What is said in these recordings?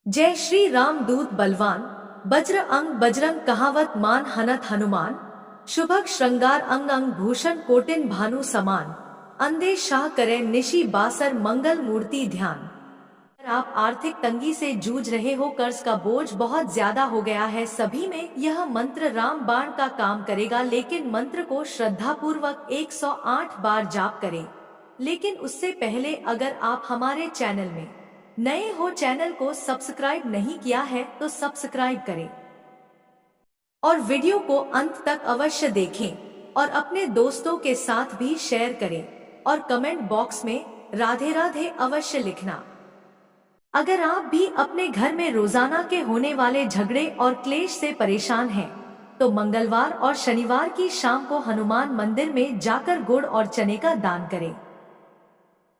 जय श्री राम दूत बलवान, वज्र अंग बजरंग कहावत मान हनत हनुमान। शुभक श्रृंगार अंग अंग भूषण कोटिन भानु समान। अंधे शाह करे निशि बासर मंगल मूर्ति ध्यान। अगर आप आर्थिक तंगी से जूझ रहे हो, कर्ज का बोझ बहुत ज्यादा हो गया है सभी में, यह मंत्र राम बाण का काम करेगा। लेकिन मंत्र को श्रद्धा पूर्वक 108 बार जाप करें। लेकिन उससे पहले अगर आप हमारे चैनल में नए हो, चैनल को सब्सक्राइब नहीं किया है तो सब्सक्राइब करें और वीडियो को अंत तक अवश्य देखें और अपने दोस्तों के साथ भी शेयर करें और कमेंट बॉक्स में राधे राधे अवश्य लिखना। अगर आप भी अपने घर में रोजाना के होने वाले झगड़े और क्लेश से परेशान हैं, तो मंगलवार और शनिवार की शाम को हनुमान मंदिर में जाकर गुड़ और चने का दान करें।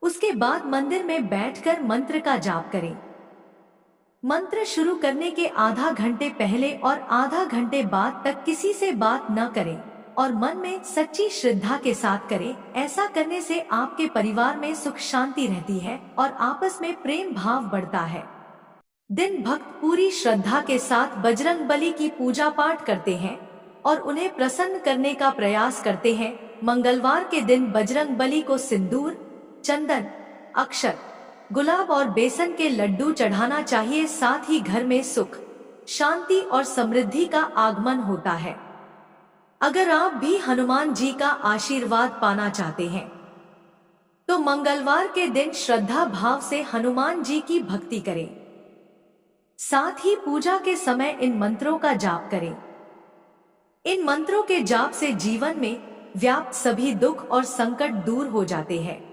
उसके बाद मंदिर में बैठकर मंत्र का जाप करें। मंत्र शुरू करने के आधा घंटे पहले और आधा घंटे बाद तक किसी से बात न करें और मन में सच्ची श्रद्धा के साथ करें। ऐसा करने से आपके परिवार में सुख शांति रहती है और आपस में प्रेम भाव बढ़ता है। दिन भक्त पूरी श्रद्धा के साथ बजरंगबली की पूजा पाठ करते हैं और उन्हें प्रसन्न करने का प्रयास करते हैं। मंगलवार के दिन बजरंगबली को सिंदूर, चंदन, अक्षत, गुलाब और बेसन के लड्डू चढ़ाना चाहिए। साथ ही घर में सुख, शांति और समृद्धि का आगमन होता है। अगर आप भी हनुमान जी का आशीर्वाद पाना चाहते हैं, तो मंगलवार के दिन श्रद्धा भाव से हनुमान जी की भक्ति करें। साथ ही पूजा के समय इन मंत्रों का जाप करें। इन मंत्रों के जाप से जीवन में व्याप्त सभी दुख और संकट दूर हो जाते हैं।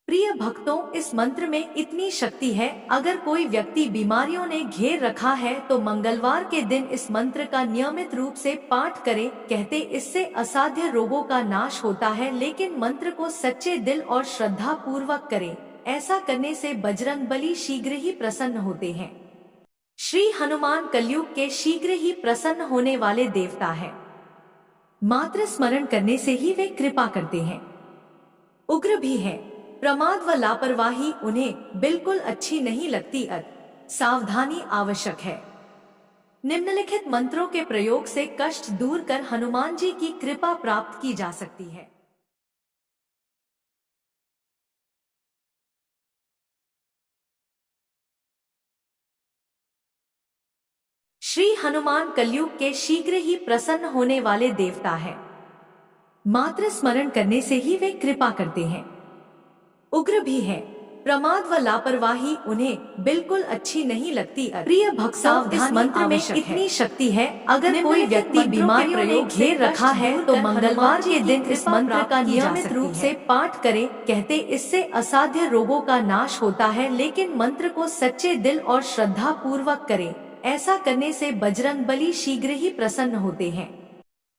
प्रिय भक्तों, इस मंत्र में इतनी शक्ति है, अगर कोई व्यक्ति बीमारियों ने घेर रखा है तो मंगलवार के दिन इस मंत्र का नियमित रूप से पाठ करें। कहते इससे असाध्य रोगों का नाश होता है। लेकिन मंत्र को सच्चे दिल और श्रद्धा पूर्वक करें। ऐसा करने से बजरंगबली शीघ्र ही प्रसन्न होते हैं। श्री हनुमान कलयुग के शीघ्र ही प्रसन्न होने वाले देवता है। मात्र स्मरण करने से ही वे कृपा करते हैं। उग्र भी है। प्रमाद व लापरवाही उन्हें बिल्कुल अच्छी नहीं लगती। सावधानी आवश्यक है। निम्नलिखित मंत्रों के प्रयोग से कष्ट दूर कर हनुमान जी की कृपा प्राप्त की जा सकती है। श्री हनुमान कलयुग के शीघ्र ही प्रसन्न होने वाले देवता है। मात्र स्मरण करने से ही वे कृपा करते हैं। उग्र भी है। प्रमाद व लापरवाही उन्हें बिल्कुल अच्छी नहीं लगती। प्रिय भक्तों, इस मंत्र में इतनी शक्ति है, अगर कोई व्यक्ति बीमारियों ने घेर रखा है तो मंगलवार के दिन इस मंत्र का नियमित रूप से पाठ करें। कहते इससे असाध्य रोगों का नाश होता है। लेकिन मंत्र को सच्चे दिल और श्रद्धा पूर्वक करें। ऐसा करने से बजरंगबली शीघ्र ही प्रसन्न होते हैं।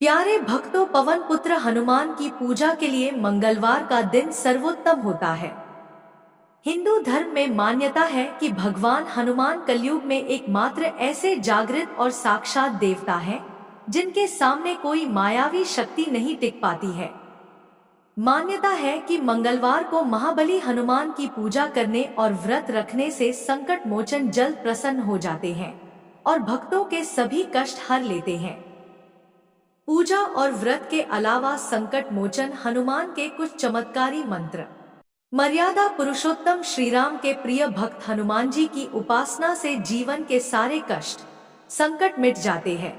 प्यारे भक्तों, पवन पुत्र हनुमान की पूजा के लिए मंगलवार का दिन सर्वोत्तम होता है। हिंदू धर्म में मान्यता है कि भगवान हनुमान कलयुग में एकमात्र ऐसे जागृत और साक्षात देवता हैं, जिनके सामने कोई मायावी शक्ति नहीं टिक पाती है। मान्यता है कि मंगलवार को महाबली हनुमान की पूजा करने और व्रत रखने से संकट मोचन जल्द प्रसन्न हो जाते हैं और भक्तों के सभी कष्ट हर लेते हैं। पूजा और व्रत के अलावा संकट मोचन हनुमान के कुछ चमत्कारी मंत्र। मर्यादा पुरुषोत्तम श्री राम के प्रिय भक्त हनुमान जी की उपासना से जीवन के सारे कष्ट, संकट मिट जाते हैं।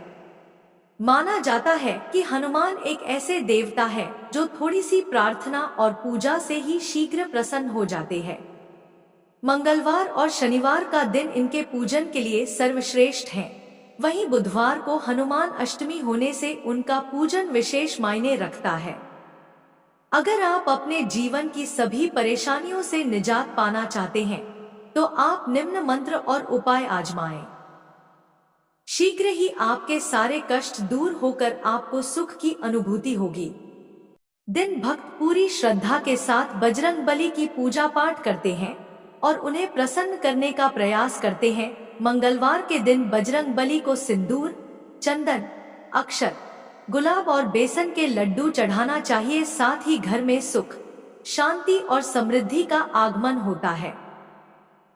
माना जाता है कि हनुमान एक ऐसे देवता है जो थोड़ी सी प्रार्थना और पूजा से ही शीघ्र प्रसन्न हो जाते हैं। मंगलवार और शनिवार का दिन इनके पूजन के लिए सर्वश्रेष्ठ है। वहीं बुधवार को हनुमान अष्टमी होने से उनका पूजन विशेष मायने रखता है। अगर आप अपने जीवन की सभी परेशानियों से निजात पाना चाहते हैं, तो आप निम्न मंत्र और उपाय आजमाएं। शीघ्र ही आपके सारे कष्ट दूर होकर आपको सुख की अनुभूति होगी। दिन भक्त पूरी श्रद्धा के साथ बजरंगबली की पूजा पाठ करते हैं और उन्हें प्रसन्न करने का प्रयास करते हैं। मंगलवार के दिन बजरंगबली को सिंदूर, चंदन, अक्षत, गुलाब और बेसन के लड्डू चढ़ाना चाहिए। साथ ही घर में सुख, शांति और समृद्धि का आगमन होता है।